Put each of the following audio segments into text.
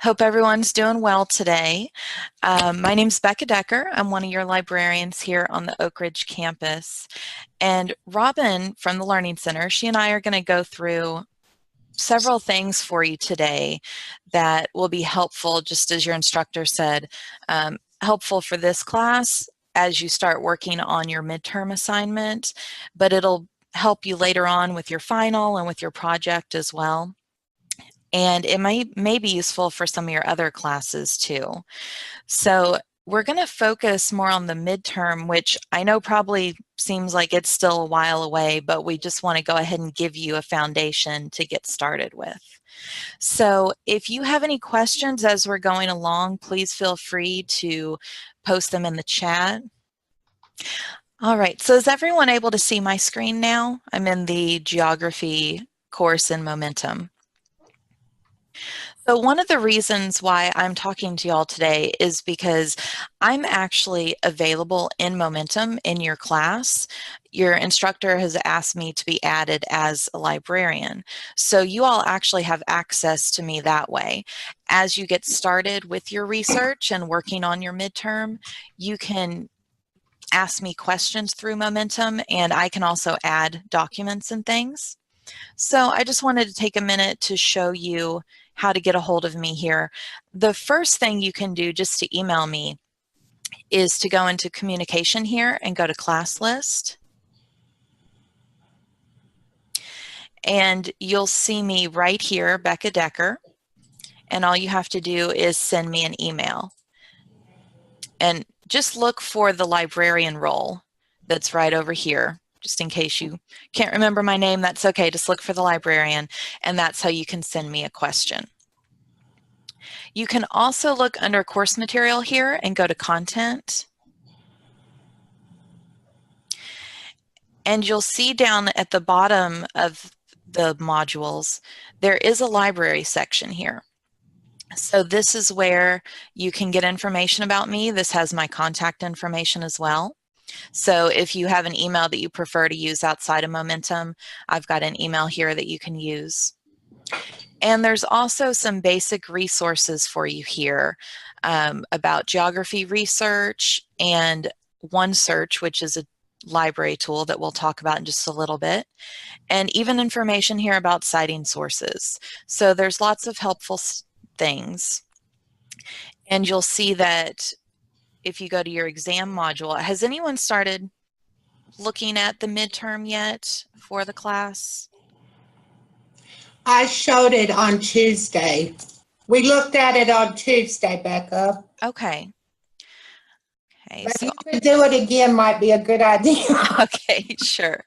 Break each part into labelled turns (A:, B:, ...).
A: Hope everyone's doing well today. My name's Becca Decker. I'm one of your librarians here on the Oak Ridge campus. And Robin from the Learning Center, she and I are going to go through several things for you today that will be helpful, just as your instructor said, helpful for this class as you start working on your midterm assignment, but it'll help you later on with your final and with your project as well. And it may be useful for some of your other classes too. So we're going to focus more on the midterm, which I know probably seems like it's still a while away, but we just want to go ahead and give you a foundation to get started with. So if you have any questions as we're going along, please feel free to post them in the chat. All right, so is everyone able to see my screen now? I'm in the geography course in Momentum. So one of the reasons why I'm talking to y'all today is because I'm actually available in Momentum in your class. Your instructor has asked me to be added as a librarian. So you all actually have access to me that way. As you get started with your research and working on your midterm, you can ask me questions through Momentum, and I can also add documents and things. So I just wanted to take a minute to show you how to get a hold of me here. The first thing you can do just to email me is to go into communication here and go to class list. And you'll see me right here, Becca Decker. And all you have to do is send me an email. And just look for the librarian role that's right over here. Just in case you can't remember my name, that's okay. Just look for the librarian, and that's how you can send me a question. You can also look under course material here and go to content. And you'll see down at the bottom of the modules, there is a library section here. So this is where you can get information about me. This has my contact information as well. So if you have an email that you prefer to use outside of Momentum, I've got an email here that you can use. And there's also some basic resources for you here about geography research and OneSearch, which is a library tool that we'll talk about in just a little bit, and even information here about citing sources. So there's lots of helpful things. And you'll see that if you go to your exam module, has anyone started looking at the midterm yet for the class?
B: I showed it on Tuesday. We looked at it on Tuesday, Becca.
A: Okay. Okay,
B: but
A: so
B: you could do it again, might be a good idea.
A: Okay, sure.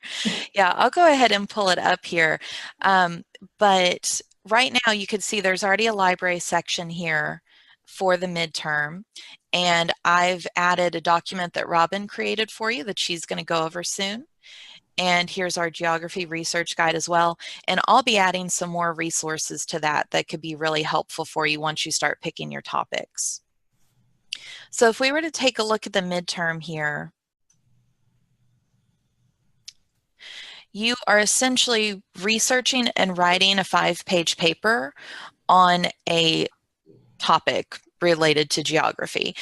A: Yeah, I'll go ahead and pull it up here. But right now you can see there's already a library section here for the midterm. And I've added a document that Robin created for you that she's going to go over soon. And here's our geography research guide as well. And I'll be adding some more resources to that could be really helpful for you once you start picking your topics. So if we were to take a look at the midterm here, you are essentially researching and writing a 5-page paper on a topic related to geography.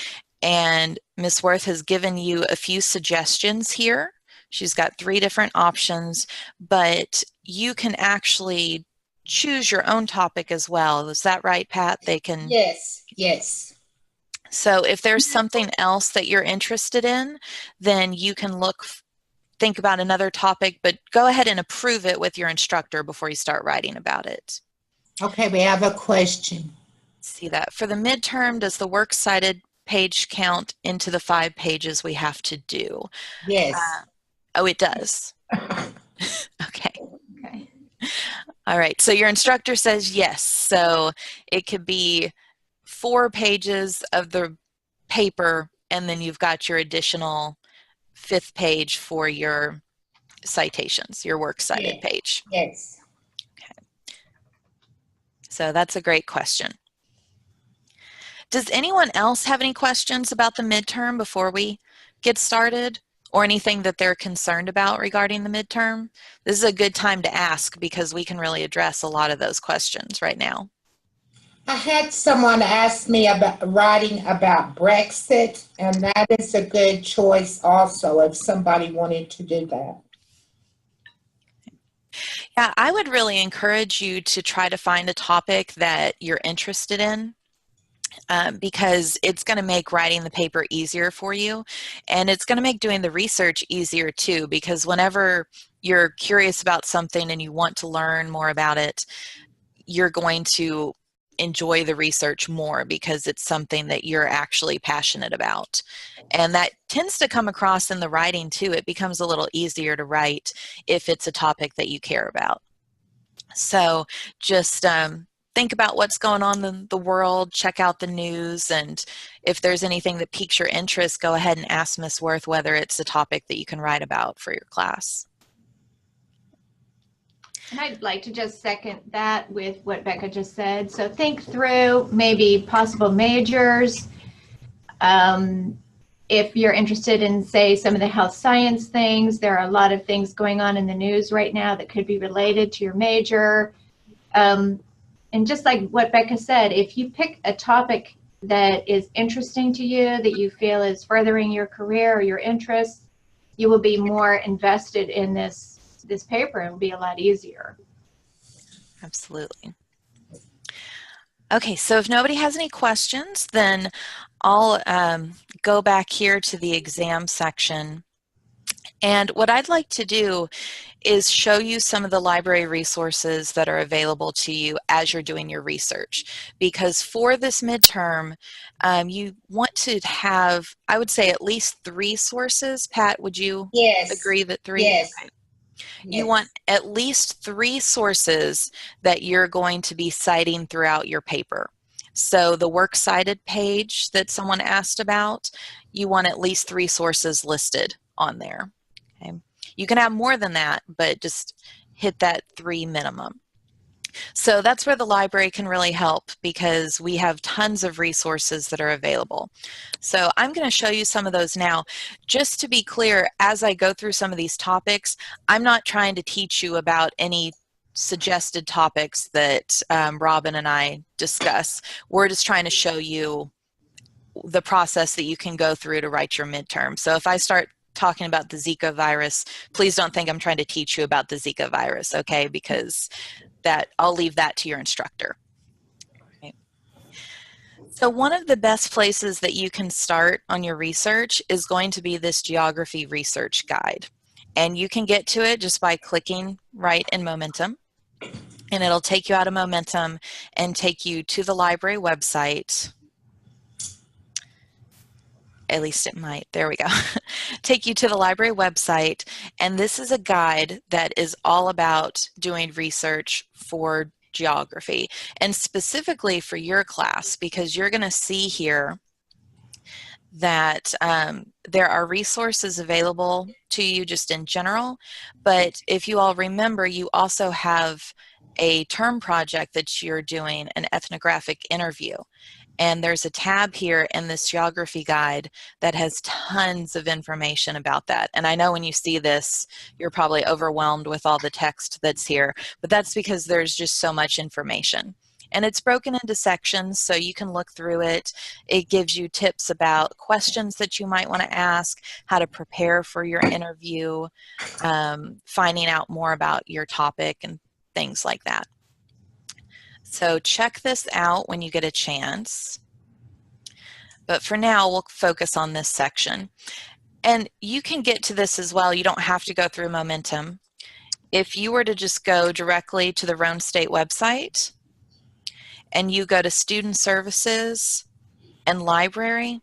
A: And Ms. Worth has given you a few suggestions here. She's got 3 different options, but you can actually choose your own topic as well. Is that right, Pat? They can.
B: Yes, yes.
A: So if there's something else that you're interested in, then you can think about another topic, but go ahead and approve it with your instructor before you start writing about it.
B: Okay, we have a question.
A: See that. For the midterm, does the works cited page count into the 5 pages we have to do?
B: Yes.
A: Oh, it does. Okay. All right, so your instructor says yes. So it could be 4 pages of the paper, and then you've got your additional 5th page for your citations, your works cited page.
B: Yes.
A: Okay. So that's a great question. Does anyone else have any questions about the midterm before we get started, or anything that they're concerned about regarding the midterm? This is a good time to ask because we can really address a lot of those questions right now.
B: I had someone ask me about writing about Brexit, and that is a good choice also if somebody wanted to do that.
A: Yeah, I would really encourage you to try to find a topic that you're interested in. Because it's going to make writing the paper easier for you, and it's going to make doing the research easier too, because whenever you're curious about something and you want to learn more about it, you're going to enjoy the research more because it's something that you're actually passionate about. And that tends to come across in the writing too. It becomes a little easier to write if it's a topic that you care about. So just think about what's going on in the world, check out the news, and if there's anything that piques your interest, go ahead and ask Miss Worth whether it's a topic that you can write about for your class.
C: And I'd like to just second that with what Becca just said. So think through maybe possible majors. If you're interested in, say, some of the health science things, there are a lot of things going on in the news right now that could be related to your major. And just like what Becca said, if you pick a topic that is interesting to you, that you feel is furthering your career or your interests, you will be more invested in this paper. It will be a lot easier.
A: Absolutely. Okay, so if nobody has any questions, then I'll go back here to the exam section. And what I'd like to do is show you some of the library resources that are available to you as you're doing your research. Because for this midterm, you want to have, I would say, at least 3 sources. Pat, would you agree that 3?
B: Yes.
A: Okay. You want at least 3 sources that you're going to be citing throughout your paper. So the works cited page that someone asked about, you want at least 3 sources listed on there. Okay. You can have more than that, but just hit that 3 minimum. So that's where the library can really help, because we have tons of resources that are available. So I'm going to show you some of those now. Just to be clear, as I go through some of these topics, I'm not trying to teach you about any suggested topics that Robin and I discuss. We're just trying to show you the process that you can go through to write your midterm. So if I start talking about the Zika virus, please don't think I'm trying to teach you about the Zika virus, okay? Because I'll leave that to your instructor. Okay. So one of the best places that you can start on your research is going to be this geography research guide. And you can get to it just by clicking right in Momentum. And it'll take you out of Momentum and take you to the library website. At least it might. There we go. Take you to the library website, and this is a guide that is all about doing research for geography, and specifically for your class, because you're going to see here that there are resources available to you just in general, but if you all remember, you also have a term project that you're doing, an ethnographic interview. And there's a tab here in this geography guide that has tons of information about that. And I know when you see this, you're probably overwhelmed with all the text that's here, but that's because there's just so much information. And it's broken into sections, so you can look through it. It gives you tips about questions that you might want to ask, how to prepare for your interview, finding out more about your topic and things like that. So check this out when you get a chance. But for now, we'll focus on this section. And you can get to this as well. You don't have to go through Momentum. If you were to just go directly to the Rhone State website and you go to Student Services and Library,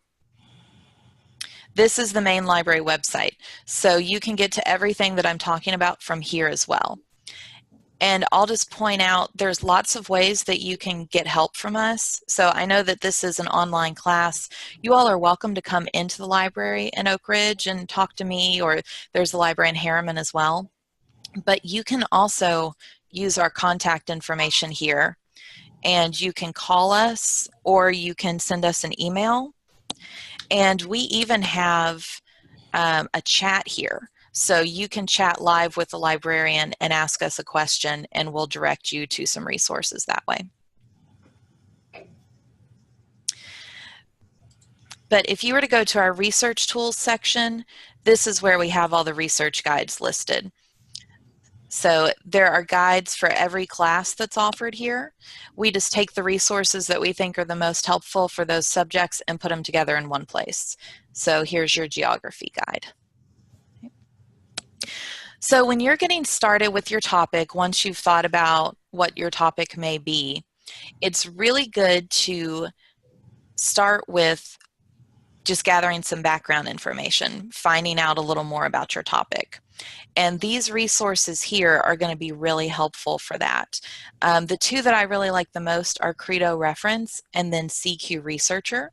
A: this is the main library website. So you can get to everything that I'm talking about from here as well. And I'll just point out there's lots of ways that you can get help from us. So I know that this is an online class. You all are welcome to come into the library in Oak Ridge and talk to me, or there's the library in Harriman as well. But you can also use our contact information here, and you can call us or you can send us an email. And we even have a chat here. So you can chat live with the librarian and ask us a question, and we'll direct you to some resources that way. But if you were to go to our research tools section, this is where we have all the research guides listed. So there are guides for every class that's offered here. We just take the resources that we think are the most helpful for those subjects and put them together in one place. So here's your geography guide. So when you're getting started with your topic, once you've thought about what your topic may be, it's really good to start with just gathering some background information, finding out a little more about your topic. And these resources here are going to be really helpful for that. The two that I really like the most are Credo Reference and then CQ Researcher.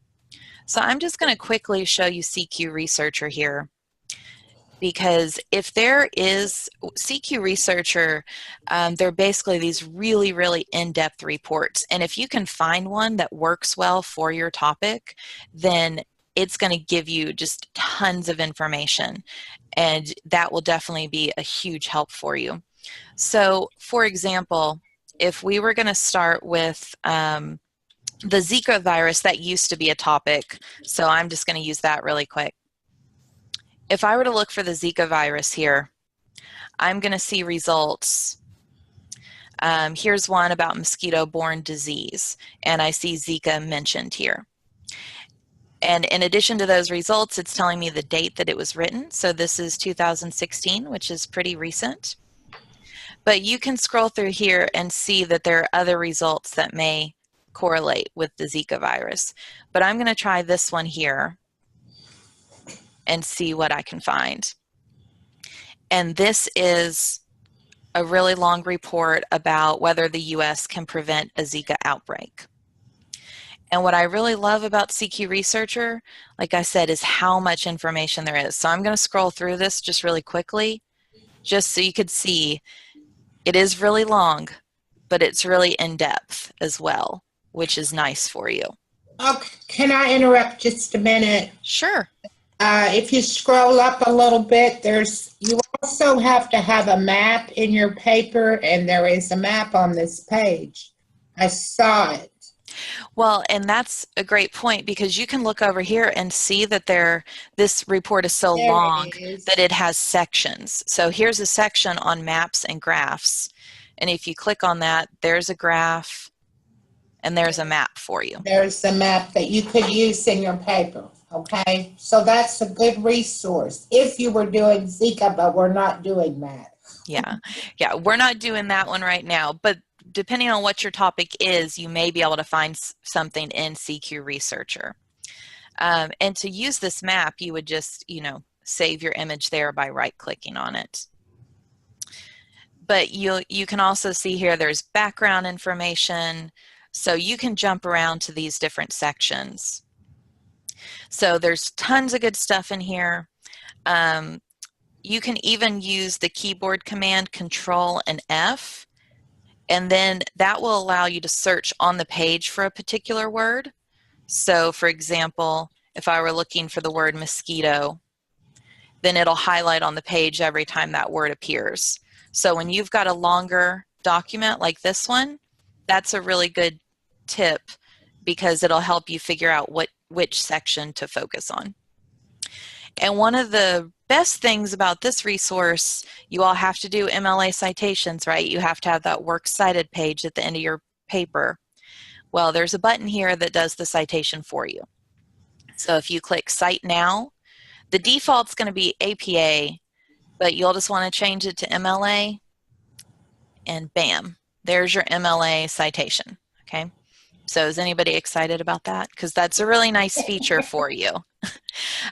A: So I'm just going to quickly show you CQ Researcher here, because if there is CQ Researcher, they're basically these really, really in-depth reports. And if you can find one that works well for your topic, then it's going to give you just tons of information. And that will definitely be a huge help for you. So, for example, if we were going to start with the Zika virus, that used to be a topic. So I'm just going to use that really quick. If I were to look for the Zika virus here, I'm going to see results. Here's one about mosquito-borne disease, and I see Zika mentioned here. And in addition to those results, it's telling me the date that it was written. So this is 2016, which is pretty recent. But you can scroll through here and see that there are other results that may correlate with the Zika virus. But I'm going to try this one here and see what I can find. And this is a really long report about whether the U.S. can prevent a Zika outbreak. And what I really love about CQ Researcher, like I said, is how much information there is. So I'm going to scroll through this just really quickly, just so you could see it is really long, but it's really in-depth as well, which is nice for you.
B: Okay, can I interrupt just a minute?
A: Sure.
B: If you scroll up a little bit, you also have to have a map in your paper, and there is a map on this page. I saw it.
A: Well, and that's a great point, because you can look over here and see that this report is so
B: There
A: long
B: it is.
A: that it has sections. So here's a section on maps and graphs. And if you click on that, there's a graph and there's a map for you.
B: There's a map that you could use in your paper, okay? So that's a good resource if you were doing Zika, but we're not doing that.
A: Yeah, we're not doing that one right now, but depending on what your topic is, you may be able to find something in CQ Researcher. And to use this map, you would just, save your image there by right-clicking on it. But you can also see here there's background information, so you can jump around to these different sections. So there's tons of good stuff in here. You can even use the keyboard command Control and F, and then that will allow you to search on the page for a particular word. So for example, if I were looking for the word mosquito, then it'll highlight on the page every time that word appears. So when you've got a longer document like this one, that's a really good tip, because it'll help you figure out which section to focus on. And one of the best things about this resource, you all have to do MLA citations, right? You have to have that works cited page at the end of your paper. Well, there's a button here that does the citation for you. So if you click Cite Now, the default's going to be APA, but you'll just want to change it to MLA, and bam, there's your MLA citation, okay? So is anybody excited about that? Because that's a really nice feature for you.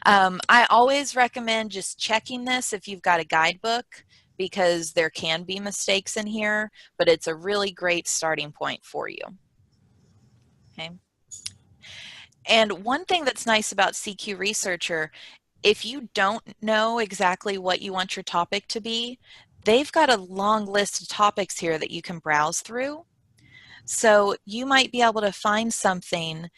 A: I always recommend just checking this if you've got a guidebook, because there can be mistakes in here, but it's a really great starting point for you. Okay. And one thing that's nice about CQ Researcher, if you don't know exactly what you want your topic to be, they've got a long list of topics here that you can browse through. So you might be able to find something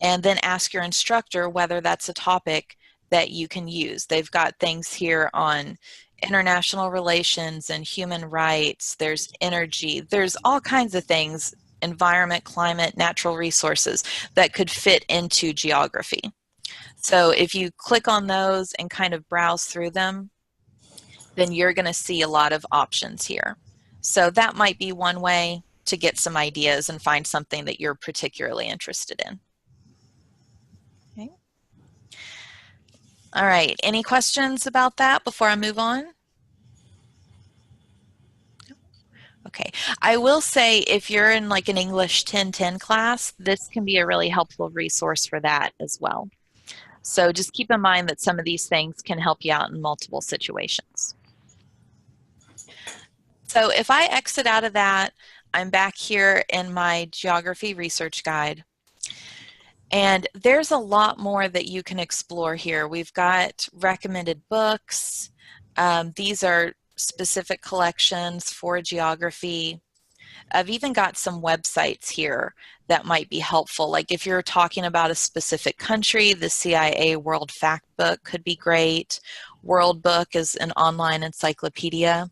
A: and then ask your instructor whether that's a topic that you can use. They've got things here on international relations and human rights. There's energy. There's all kinds of things, environment, climate, natural resources, that could fit into geography. So if you click on those and kind of browse through them, then you're going to see a lot of options here. So that might be one way to get some ideas and find something that you're particularly interested in. Okay. All right, any questions about that before I move on? Okay, I will say if you're in like an English 1010 class, this can be a really helpful resource for that as well. So just keep in mind that some of these things can help you out in multiple situations. So if I exit out of that, I'm back here in my geography research guide. And there's a lot more that you can explore here. We've got recommended books. These are specific collections for geography. I've even got some websites here that might be helpful. Like if you're talking about a specific country, the CIA World Fact Book could be great. World Book is an online encyclopedia.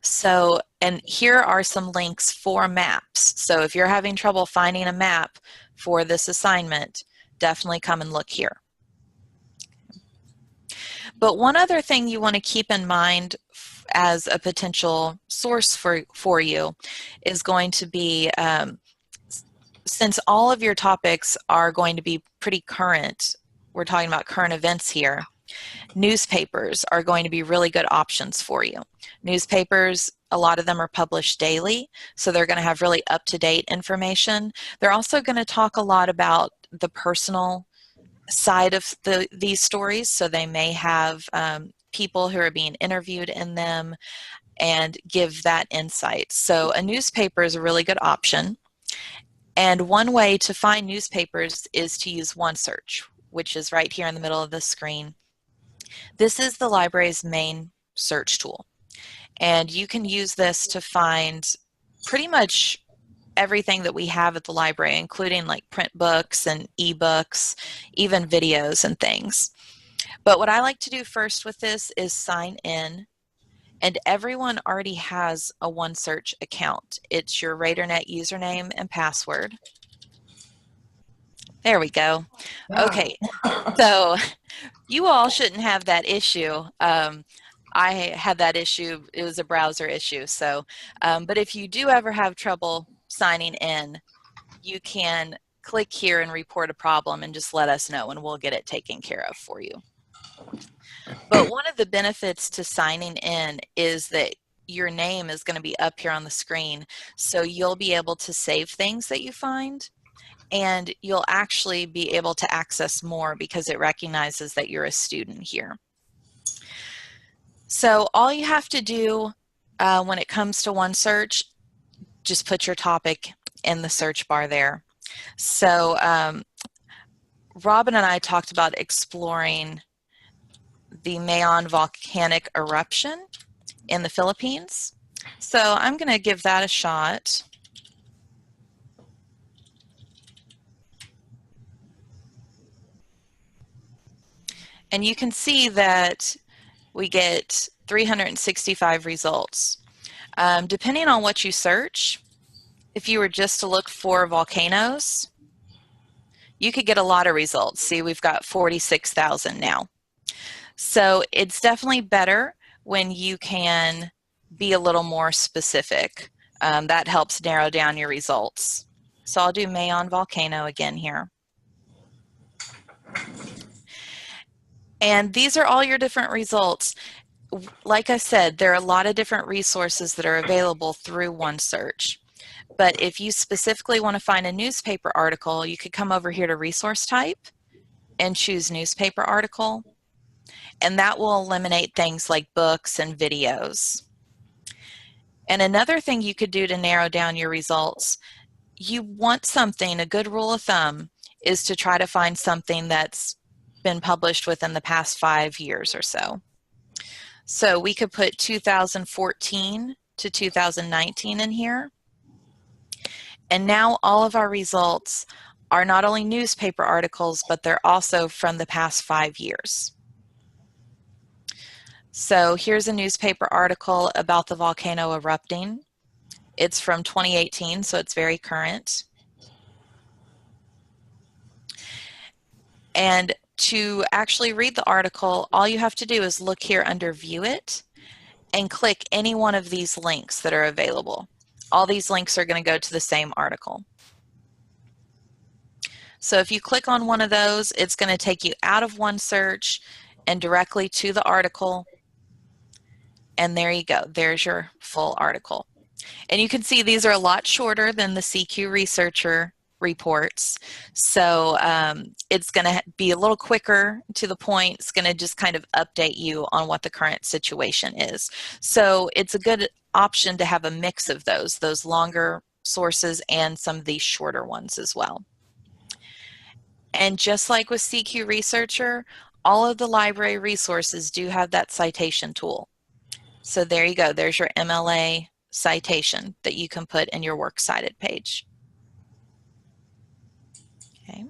A: So, and here are some links for maps. So if you're having trouble finding a map for this assignment, definitely come and look here. But one other thing you want to keep in mind as a potential source for you is going to be, since all of your topics are going to be pretty current, we're talking about current events here, newspapers are going to be really good options for you. Newspapers, a lot of them are published daily, so they're going to have really up-to-date information. They're also going to talk a lot about the personal side of these stories, so they may have people who are being interviewed in them and give that insight. So a newspaper is a really good option. And one way to find newspapers is to use OneSearch, which is right here in the middle of the screen. This is the library's main search tool. And you can use this to find pretty much everything that we have at the library, including like print books and ebooks, even videos and things. But what I like to do first with this is sign in. And everyone already has a OneSearch account. It's your RadarNet username and password. There we go. Okay, so you all shouldn't have that issue. I had that issue. It was a browser issue. So, but if you do ever have trouble signing in, you can click here and report a problem and just let us know and we'll get it taken care of for you. But one of the benefits to signing in is that your name is going to be up here on the screen. So you'll be able to save things that you find, and you'll actually be able to access more because it recognizes that you're a student here. So all you have to do when it comes to OneSearch, just put your topic in the search bar there. So Robin and I talked about exploring the Mayon volcanic eruption in the Philippines. So I'm going to give that a shot. And you can see that we get 365 results. Depending on what you search, if you were just to look for volcanoes, you could get a lot of results. See, we've got 46,000 now. So it's definitely better when you can be a little more specific. That helps narrow down your results. So I'll do Mayon volcano again here. And these are all your different results. Like I said, there are a lot of different resources that are available through OneSearch. But if you specifically want to find a newspaper article, you could come over here to resource type and choose newspaper article. And that will eliminate things like books and videos. And another thing you could do to narrow down your results, you want something, a good rule of thumb is to try to find something that's been published within the past 5 years or so. So we could put 2014 to 2019 in here. And now all of our results are not only newspaper articles, but they're also from the past 5 years. So here's a newspaper article about the volcano erupting. It's from 2018, so it's very current. And to actually read the article, all you have to do is look here under View It and click any one of these links that are available. All these links are going to go to the same article. So if you click on one of those, it's going to take you out of OneSearch and directly to the article. And there you go. There's your full article. And you can see these are a lot shorter than the CQ Researcher reports. So it's going to be a little quicker to the point. It's going to just kind of update you on what the current situation is. So it's a good option to have a mix of those longer sources and some of these shorter ones as well. And just like with CQ Researcher, all of the library resources do have that citation tool. So there you go. There's your MLA citation that you can put in your works cited page. Okay.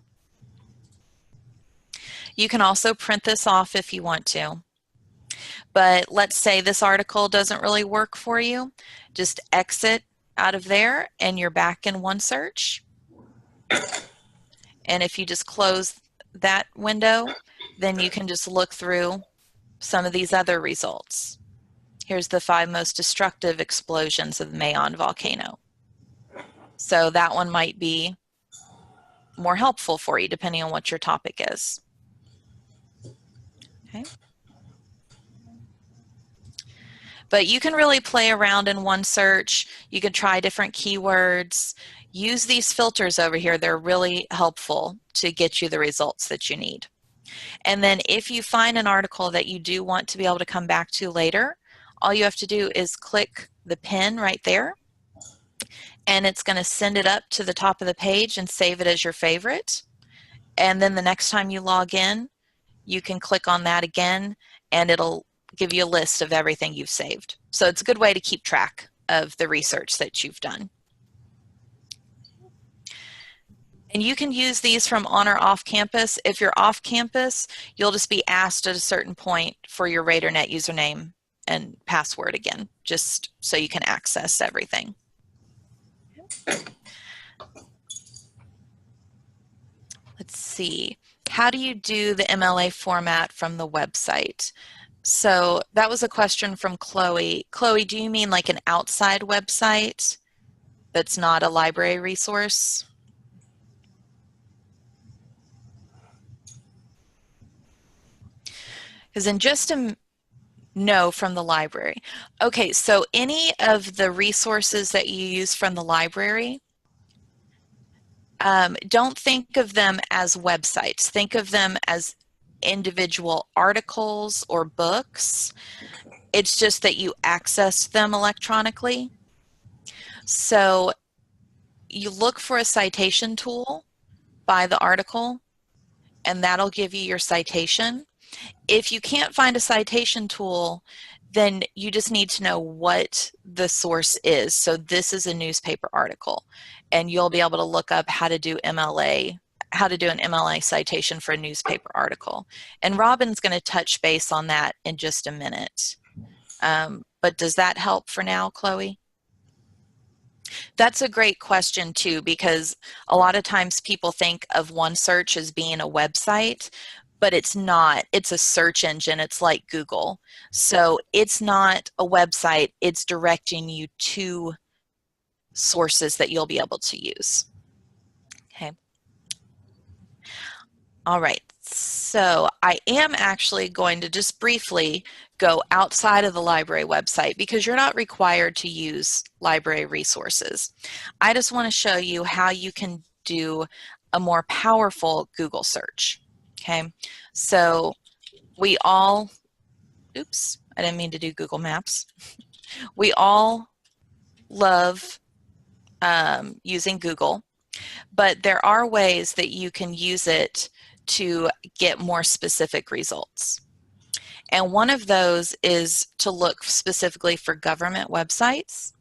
A: You can also print this off if you want to. But let's say this article doesn't really work for you. Just exit out of there and you're back in OneSearch. And if you just close that window, then you can just look through some of these other results. Here's the 5 most destructive explosions of the Mayon volcano. So that one might be more helpful for you depending on what your topic is. Okay. But you can really play around in OneSearch. You can try different keywords. Use these filters over here. They're really helpful to get you the results that you need. And then if you find an article that you do want to be able to come back to later, all you have to do is click the pin right there, and it's going to send it up to the top of the page and save it as your favorite. And then the next time you log in, you can click on that again, and it'll give you a list of everything you've saved. So it's a good way to keep track of the research that you've done. And you can use these from on or off campus. If you're off campus, you'll just be asked at a certain point for your RadarNet username and password again, just so you can access everything. Let's see. How do you do the MLA format from the website? So that was a question from Chloe. Chloe, do you mean like an outside website that's not a library resource? Because in just a no from the library. Okay, so any of the resources that you use from the library, don't think of them as websites. Think of them as individual articles or books. It's just that you access them electronically. So you look for a citation tool by the article, and that'll give you your citation. If you can't find a citation tool, then you just need to know what the source is. So this is a newspaper article, and you'll be able to look up how to do MLA, how to do an MLA citation for a newspaper article. And Robin's going to touch base on that in just a minute. But does that help for now, Chloe? That's a great question too, because a lot of times people think of OneSearch as being a website, but it's not. It's a search engine. It's like Google. So it's not a website. It's directing you to sources that you'll be able to use. Okay. All right. So I am actually going to just briefly go outside of the library website because you're not required to use library resources. I just want to show you how you can do a more powerful Google search. Okay, so we all, oops, I didn't mean to do Google Maps. We all love using Google, but there are ways that you can use it to get more specific results. And one of those is to look specifically for government websites.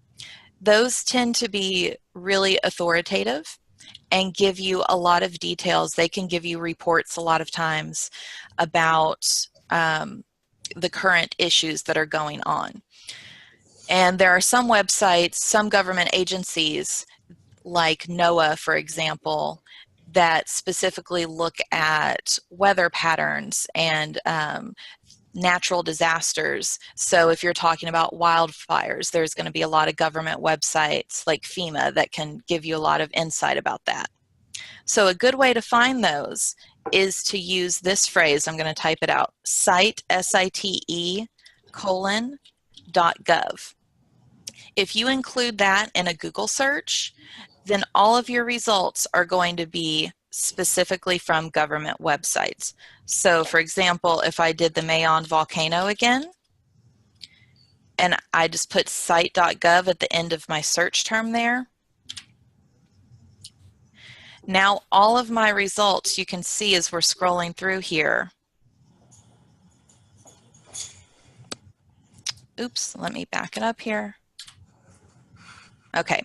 A: Those tend to be really authoritative and give you a lot of details. They can give you reports a lot of times about the current issues that are going on. And there are some websites, some government agencies, like NOAA, for example, that specifically look at weather patterns and natural disasters. So if you're talking about wildfires, there's going to be a lot of government websites like FEMA that can give you a lot of insight about that. So a good way to find those is to use this phrase. I'm going to type it out: site, S-I-T-E, :gov. If you include that in a Google search, then all of your results are going to be specifically from government websites. So for example, if I did the Mayon volcano again, and I just put site.gov at the end of my search term there, now all of my results you can see as we're scrolling through here. Oops, let me back it up here. Okay,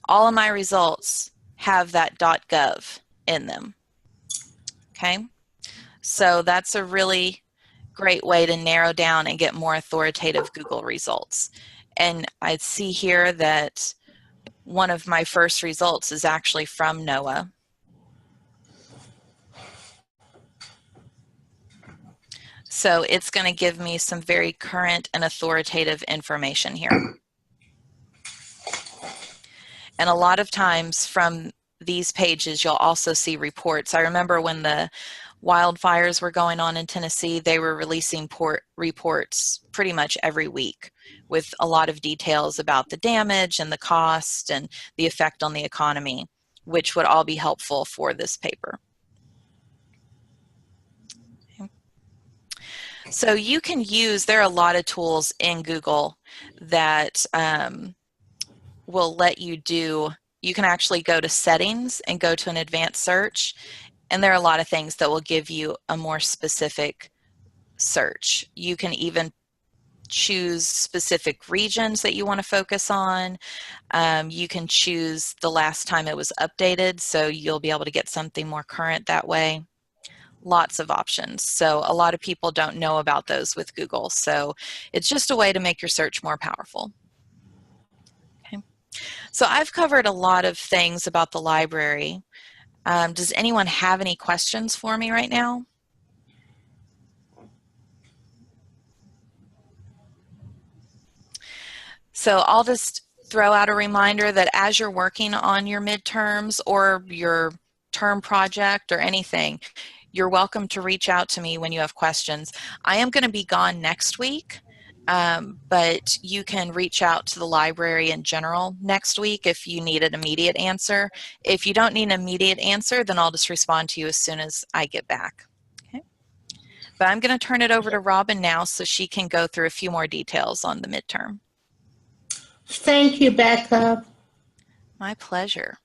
A: all of my results have that .gov in them. Okay, so that's a really great way to narrow down and get more authoritative Google results. And I see here that one of my first results is actually from NOAA. So it's going to give me some very current and authoritative information here. And a lot of times from these pages, you'll also see reports. I remember when the wildfires were going on in Tennessee, they were releasing reports pretty much every week with a lot of details about the damage and the cost and the effect on the economy, which would all be helpful for this paper. Okay. So you can use, there are a lot of tools in Google that will let you do, you can actually go to settings and go to an advanced search, and there are a lot of things that will give you a more specific search. You can even choose specific regions that you want to focus on. You can choose the last time it was updated, so you'll be able to get something more current that way. Lots of options. So a lot of people don't know about those with Google. So it's just a way to make your search more powerful. Okay. So I've covered a lot of things about the library. Does anyone have any questions for me right now? So I'll just throw out a reminder that as you're working on your midterms or your term project or anything, you're welcome to reach out to me when you have questions. I am going to be gone next week, but you can reach out to the library in general next week if you need an immediate answer. If you don't need an immediate answer, then I'll just respond to you as soon as I get back. Okay? But I'm going to turn it over to Robin now so she can go through a few more details on the midterm.
B: Thank you, Becca.
A: My pleasure.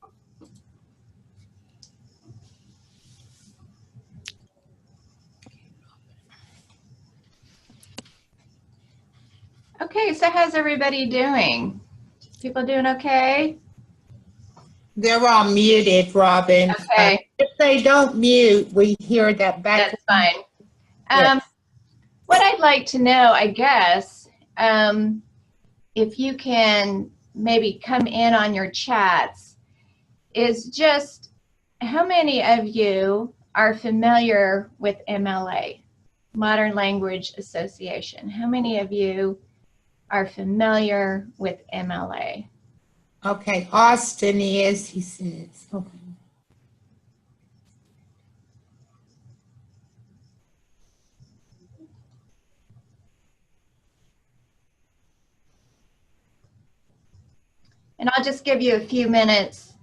C: Okay, so how's everybody doing? People doing okay?
B: They're all muted, Robin.
C: Okay.
B: If they don't mute, we hear that back.
C: That's fine.
B: Yes.
C: What I'd like to know, I guess, if you can maybe come in on your chats, is just how many of you are familiar with MLA, Modern Language Association? How many of you are familiar with MLA?
B: Okay, Austin is, he says. Okay.
C: And I'll just give you a few minutes,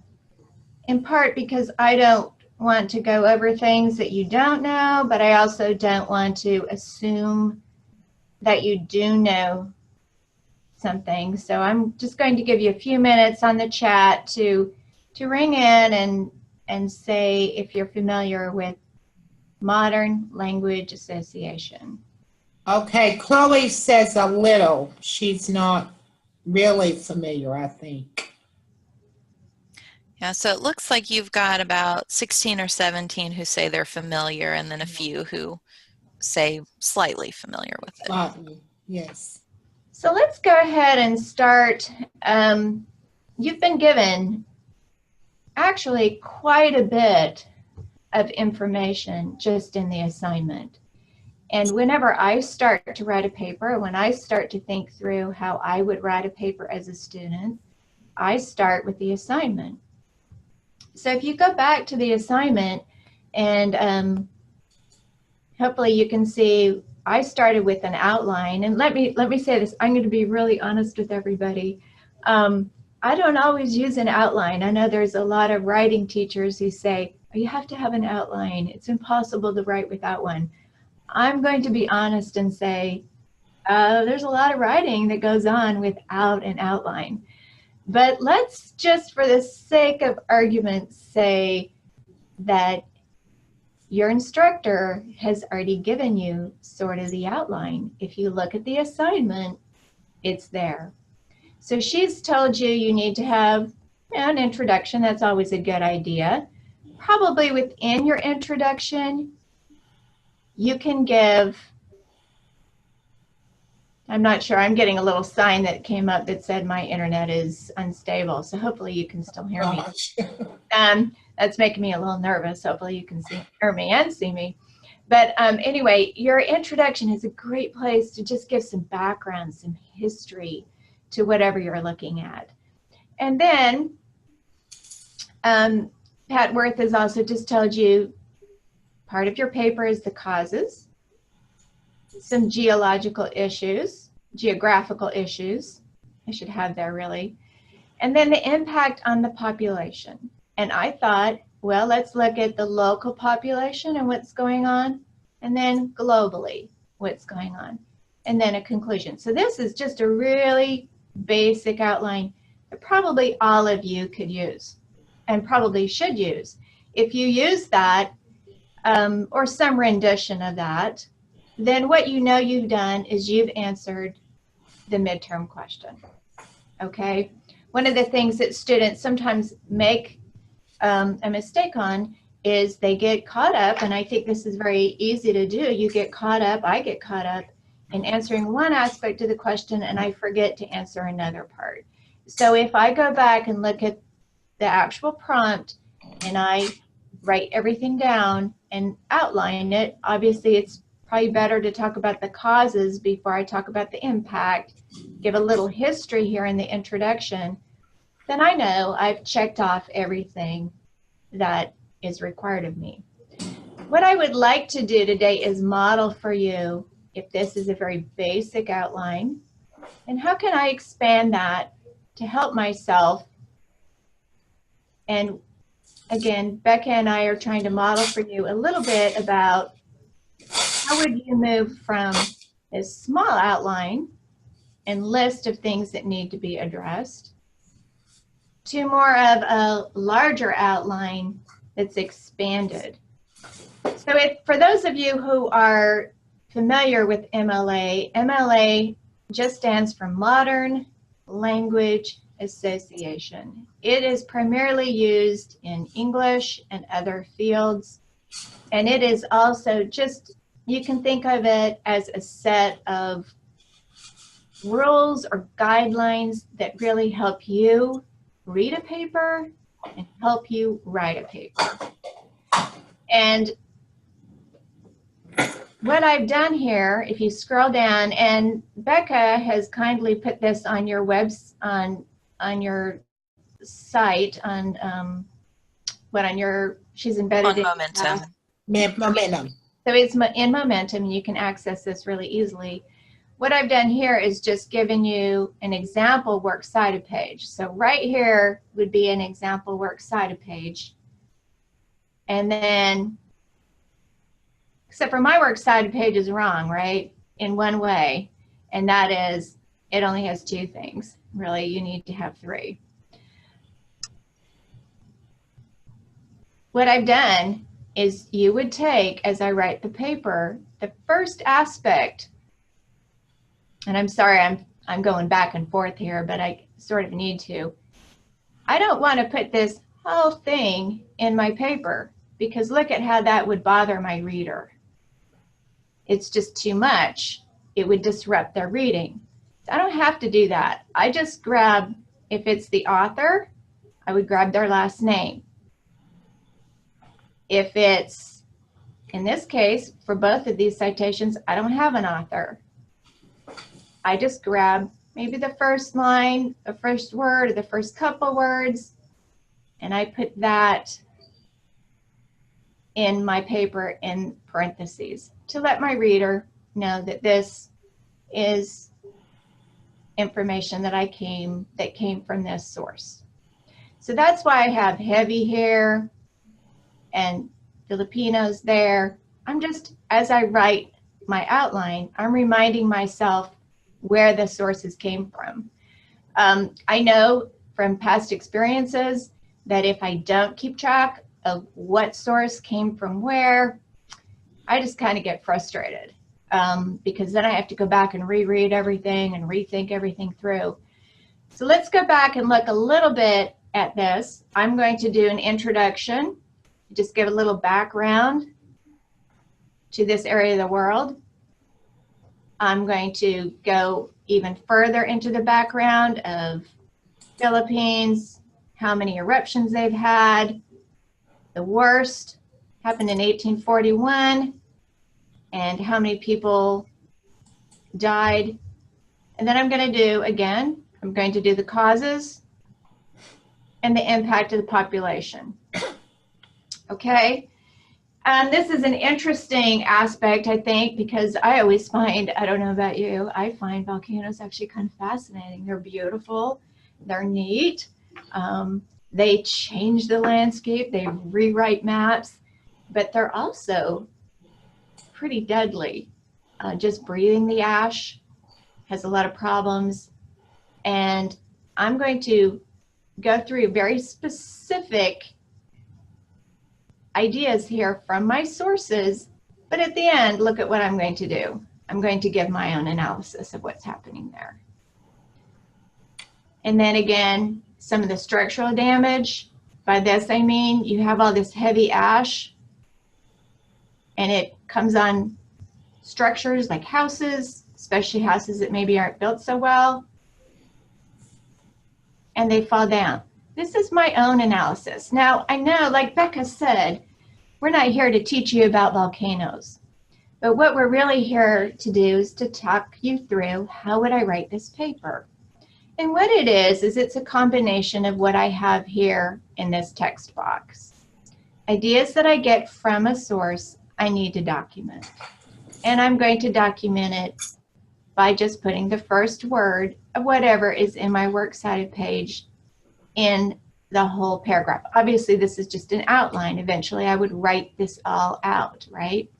C: in part because I don't want to go over things that you don't know, but I also don't want to assume that you do know something. So I'm just going to give you a few minutes on the chat to ring in and say if you're familiar with Modern Language Association.
B: Okay, Chloe says a little. She's not really familiar, I think.
A: Yeah, so it looks like you've got about 16 or 17 who say they're familiar, and then a few who say slightly familiar with it.
B: Slightly, yes.
C: So let's go ahead and start. You've been given actually quite a bit of information just in the assignment. And whenever I start to write a paper, when I start to think through how I would write a paper as a student, I start with the assignment. So if you go back to the assignment, and hopefully you can see I started with an outline. And let me say this, I'm going to be really honest with everybody. I don't always use an outline. I know there's a lot of writing teachers who say, you have to have an outline. It's impossible to write without one. I'm going to be honest and say, there's a lot of writing that goes on without an outline. But let's just, for the sake of argument, say that your instructor has already given you sort of the outline. If you look at the assignment, it's there. So she's told you you need to have an introduction. That's always a good idea. Probably within your introduction, you can give, I'm not sure, I'm getting a little sign that came up that said my internet is unstable. So hopefully you can still hear me. That's making me a little nervous. Hopefully you can hear me and see me. But anyway, your introduction is a great place to just give some background, some history to whatever you're looking at. And then Pat Worth has also just told you part of your paper is the causes, some geographical issues, I should have there really, and then the impact on the population. And I thought, well, let's look at the local population and what's going on, and then globally what's going on, and then a conclusion. So this is just a really basic outline that probably all of you could use and probably should use. If you use that, or some rendition of that, then what you know you've done is you've answered the midterm question, okay? One of the things that students sometimes make a mistake on is they get caught up, and I think this is very easy to do. You get caught up, I get caught up in answering one aspect of the question and I forget to answer another part. So if I go back and look at the actual prompt and I write everything down and outline it, obviously it's probably better to talk about the causes before I talk about the impact, give a little history here in the introduction, then I know I've checked off everything that is required of me. What I would like to do today is model for you, if this is a very basic outline, and how can I expand that to help myself. And again, Becca and I are trying to model for you a little bit about how would you move from this small outline and list of things that need to be addressed to more of a larger outline that's expanded. So for those of you who are familiar with MLA, MLA just stands for Modern Language Association. It is primarily used in English and other fields, and it is also just, you can think of it as a set of rules or guidelines that really help you read a paper and help you write a paper. And what I've done here, if you scroll down, and Becca has kindly put this on your on your site, on she's embedded in
B: Momentum.
C: So it's in Momentum, and you can access this really easily. What I've done here is just given you an example works cited page. So right here would be an example works cited page. And then, except for my works cited page is wrong, right? In one way, and that is it only has 2 things. Really, you need to have 3. What I've done is you would take, as I write the paper, the first aspect, and I'm sorry, I'm going back and forth here, but I sort of need to. I don't want to put this whole thing in my paper because look at how that would bother my reader. It's just too much. It would disrupt their reading. I don't have to do that. I just grab, if it's the author, I would grab their last name. If it's, in this case, for both of these citations, I don't have an author. I just grab maybe the first line, the first word, or the first couple words, and I put that in my paper in parentheses to let my reader know that this is information that came from this source. So that's why I have heavy hair and Filipinos there. I'm just, as I write my outline, I'm reminding myself where the sources came from. I know from past experiences that if I don't keep track of what source came from where, I just kind of get frustrated because then I have to go back and reread everything and rethink everything through. So let's go back and look a little bit at this. I'm going to do an introduction, just give a little background to this area of the world. I'm going to go even further into the background of Philippines, how many eruptions they've had. The worst happened in 1841, and how many people died. And then I'm going to do, again, I'm going to do the causes and the impact of the population. Okay? This is an interesting aspect, I think, because I always find, I don't know about you, I find volcanoes actually kind of fascinating. They're beautiful, they're neat, they change the landscape, they rewrite maps, but they're also pretty deadly. Just breathing the ash has a lot of problems, and I'm going to go through very specific ideas here from my sources, but at the end, look at what I'm going to do. I'm going to give my own analysis of what's happening there. And then again, some of the structural damage. By this, I mean, you have all this heavy ash, and it comes on structures like houses, especially houses that maybe aren't built so well, and they fall down. This is my own analysis. Now, I know, like Becca said, we're not here to teach you about volcanoes, but what we're really here to do is to talk you through how would I write this paper. And what it is it's a combination of what I have here in this text box. Ideas that I get from a source I need to document. And I'm going to document it by just putting the first word of whatever is in my works cited page in the whole paragraph. Obviously, this is just an outline. Eventually, I would write this all out, right?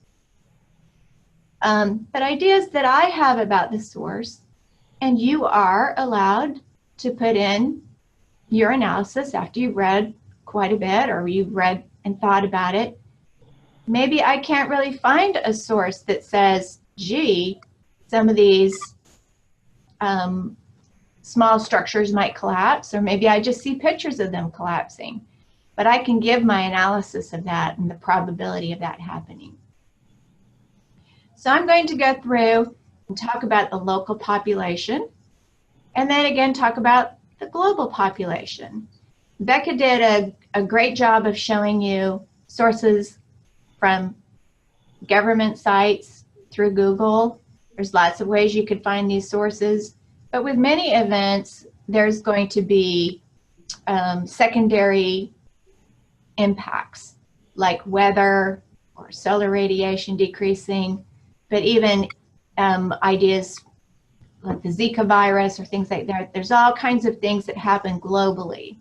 C: But ideas that I have about the source, and you are allowed to put in your analysis after you've read quite a bit or you've read and thought about it. Maybe I can't really find a source that says, gee, some of these small structures might collapse, or maybe I just see pictures of them collapsing. But I can give my analysis of that and the probability of that happening. So I'm going to go through and talk about the local population, and then again talk about the global population. Becca did a great job of showing you sources from government sites through Google. There's lots of ways you could find these sources. But with many events, there's going to be secondary impacts like weather or solar radiation decreasing, but even ideas like the Zika virus or things like that. There's all kinds of things that happen globally.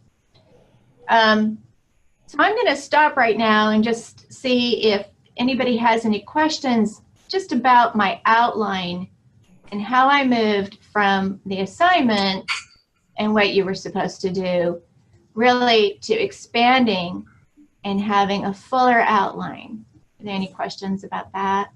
C: So I'm going to stop right now and just see if anybody has any questions just about my outline and how I moved from the assignment and what you were supposed to do, really to expanding and having a fuller outline. Are there any questions about that?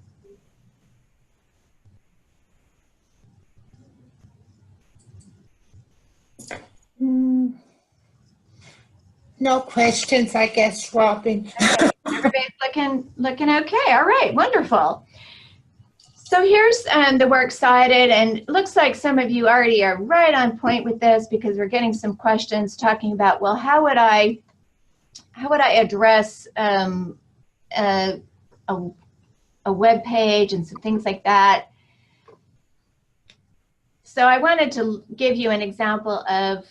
B: No questions, I guess, Robin.
C: Everybody's looking okay. All right, wonderful. So here's the works cited, and it looks like some of you already are right on point with this because we're getting some questions talking about, well, how would I address a, a web page and some things like that. So I wanted to give you an example of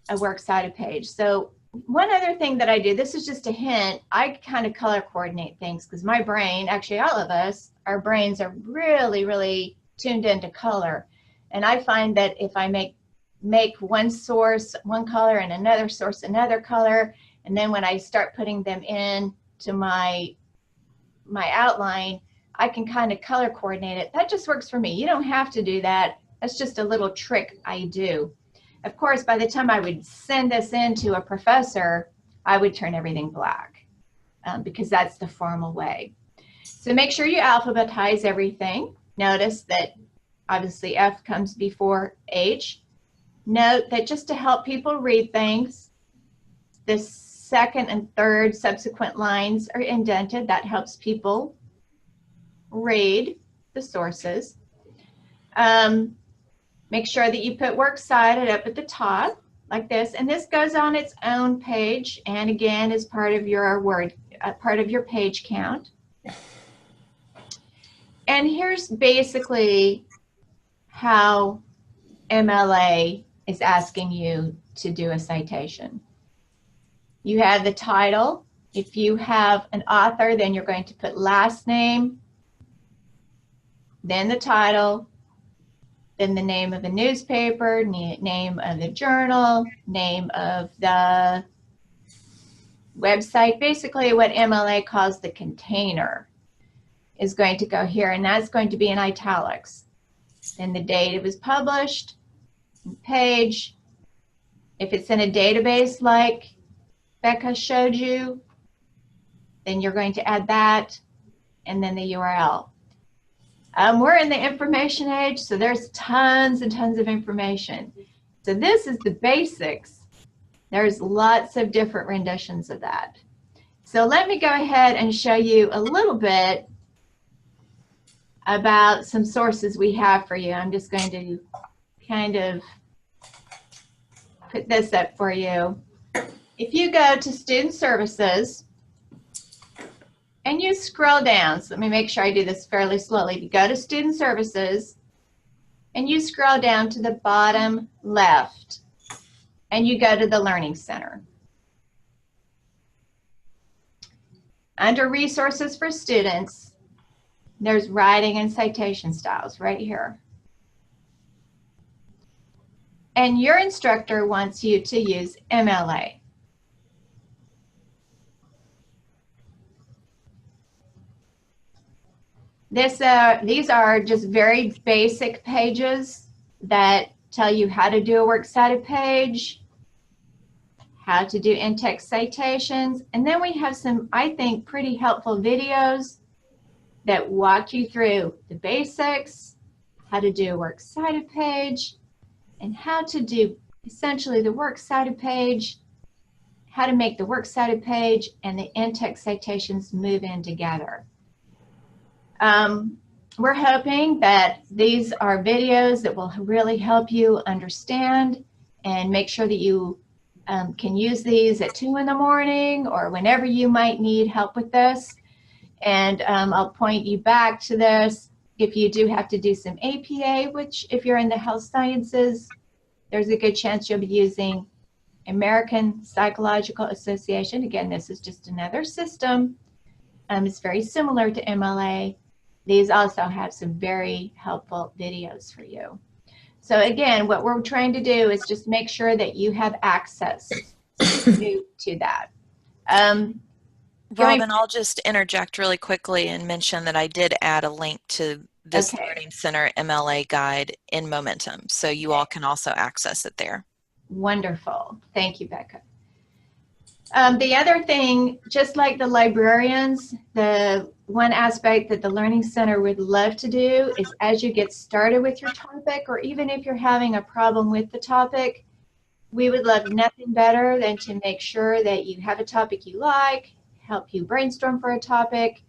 C: a works cited page. So one other thing that I do, this is just a hint, I kind of color coordinate things because my brain, actually all of us, our brains are really, really tuned into color. And I find that if I make one source one color and another source another color, and then when I start putting them in to my outline, I can kind of color coordinate it. That just works for me. You don't have to do that. That's just a little trick I do. Of course, by the time I would send this in to a professor, I would turn everything black because that's the formal way. So make sure you alphabetize everything. Notice that obviously F comes before H. Note that just to help people read things, the second and third subsequent lines are indented. That helps people read the sources. Make sure that you put works cited up at the top like this, and this goes on its own page, and again is part of your part of your page count. And here's basically how MLA is asking you to do a citation. You have the title. If you have an author, then you're going to put last name, then the title, then the name of the newspaper, name of the journal, name of the website. Basically what MLA calls the container is going to go here, and that's going to be in italics. Then the date it was published, page. If it's in a database like Becca showed you, then you're going to add that, and then the URL. We're in the information age, so there's tons and tons of information. So this is the basics. There's lots of different renditions of that. So let me go ahead and show you a little bit about some sources we have for you. I'm just going to kind of put this up for you. If you go to Student Services, and you scroll down, so let me make sure I do this fairly slowly. You go to Student Services, and you scroll down to the bottom left, and you go to the Learning Center. Under Resources for Students, there's Writing and Citation Styles right here. And your instructor wants you to use MLA. These are just very basic pages that tell you how to do a works cited page, how to do in-text citations, and then we have some, I think, pretty helpful videos that walk you through the basics, how to do a works cited page, and how to do essentially the works cited page, how to make the works cited page and the in-text citations move in together. We're hoping that these are videos that will really help you understand and make sure that you can use these at 2 in the morning or whenever you might need help with this. And I'll point you back to this if you do have to do some APA, which if you're in the health sciences, there's a good chance you'll be using American Psychological Association. Again, this is just another system. It's very similar to MLA. These also have some very helpful videos for you. So again, what we're trying to do is just make sure that you have access to that.
A: Robin, I'll just interject really quickly and mention that I did add a link to this Learning Center MLA guide in Momentum, so you all can also access it there.
C: Wonderful. Thank you, Becca. The other thing, just like the librarians, the one aspect that the Learning Center would love to do is as you get started with your topic, or even if you're having a problem with the topic, we would love nothing better than to make sure that you have a topic you like, help you brainstorm for a topic.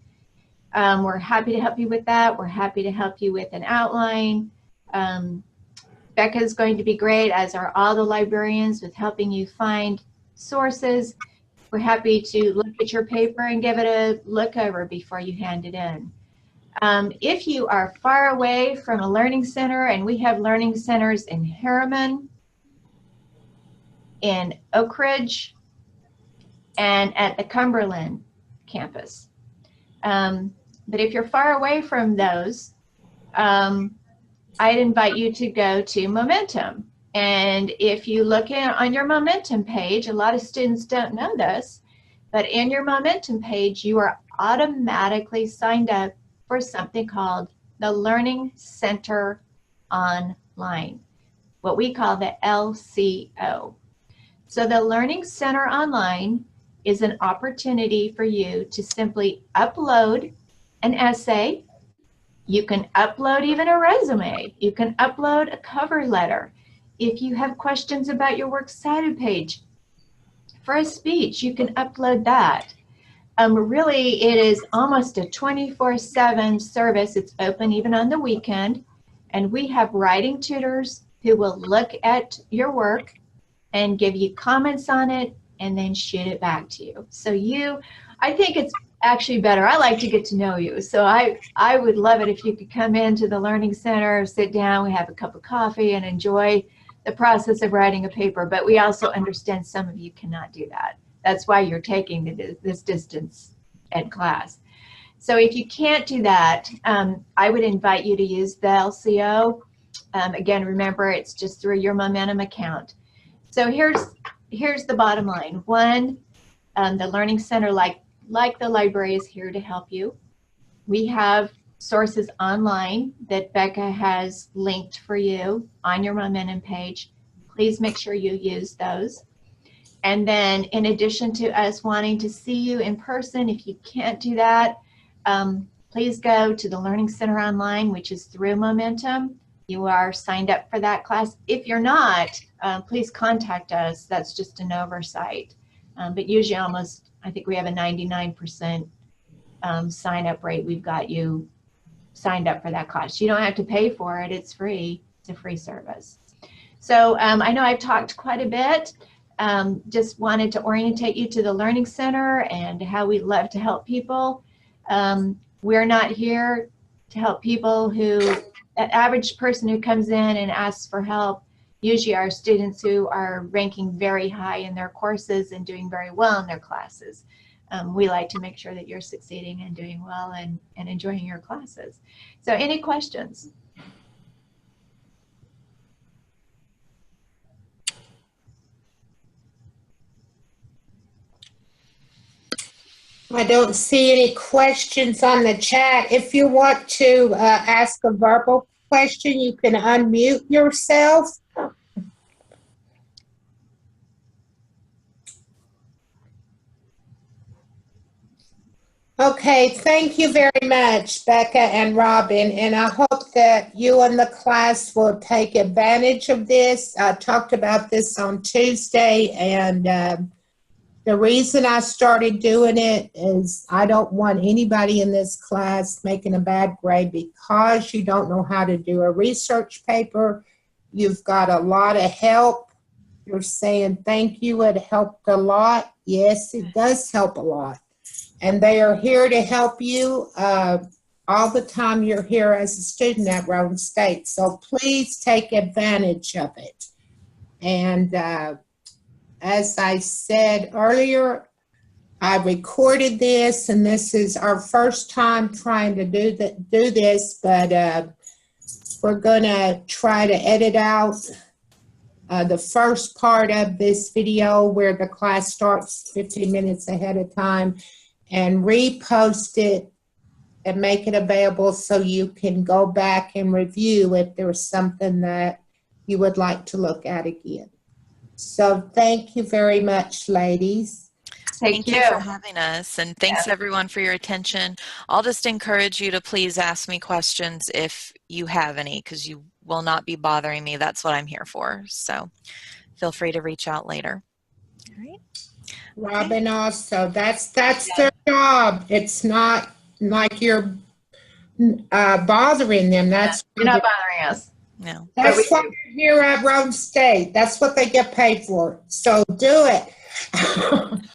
C: We're happy to help you with that. We're happy to help you with an outline. Becca is going to be great, as are all the librarians, with helping you find sources. we're happy to look at your paper and give it a look over before you hand it in. If you are far away from a learning center, and we have learning centers in Harriman, in Oak Ridge, and at the Cumberland campus. But if you're far away from those, I'd invite you to go to Momentum. And if you look on your Momentum page, a lot of students don't know this, but in your Momentum page, you are automatically signed up for something called the Learning Center Online, what we call the LCO. So the Learning Center Online is an opportunity for you to simply upload an essay. You can upload even a resume. You can upload a cover letter. If you have questions about your works cited page for a speech, you can upload that. Really, it is almost a 24/7 service. It's open even on the weekend. And we have writing tutors who will look at your work and give you comments on it and then shoot it back to you. So I think it's actually better. I like to get to know you. So I would love it if you could come into the Learning Center, sit down, we have a cup of coffee and enjoy the process of writing a paper. But we also understand some of you cannot do that. That's why you're taking this distance ed class. So if you can't do that, I would invite you to use the LCO. Again, remember, it's just through your Momentum account. So here's the bottom line. One, the Learning Center, like the library, is here to help you. We have sources online that Becca has linked for you on your Momentum page. Please make sure you use those. And then in addition to us wanting to see you in person, if you can't do that, please go to the Learning Center Online, which is through Momentum. You are signed up for that class. If you're not, please contact us. That's just an oversight. But usually I think we have a 99% sign up rate. We've got you signed up for that class. You don't have to pay for it. It's free. It's a free service. So I know I've talked quite a bit. Just wanted to orientate you to the Learning Center and how we love to help people. We're not here to help people that average person who comes in and asks for help usually are students who are ranking very high in their courses and doing very well in their classes. We like to make sure that you're succeeding and doing well and enjoying your classes. So any questions?
B: I don't see any questions on the chat. If you want to ask a verbal question, you can unmute yourself. Okay, thank you very much, Becca and Robin, and I hope that you and the class will take advantage of this. I talked about this on Tuesday, and the reason I started doing it is I don't want anybody in this class making a bad grade because you don't know how to do a research paper. You've got a lot of help. You're saying thank you, it helped a lot. Yes, it does help a lot. And they are here to help you all the time you're here as a student at Rhode State. So please take advantage of it. And as I said earlier, I recorded this, and this is our first time trying to do this, but we're going to try to edit out the first part of this video where the class starts 15 minutes ahead of time and repost it and make it available so you can go back and review if there's something that you would like to look at again. So thank you very much, ladies.
A: Thank you for having us, and thanks everyone for your attention. I'll just encourage you to please ask me questions if you have any, because you will not be bothering me. That's what I'm here for. So feel free to reach out later. All right.
B: Robin, also, that's their job. It's not like you're bothering them. That's
C: You're not bothering us.
A: No.
B: That's why you're here at Rhode State. That's what they get paid for. So do it.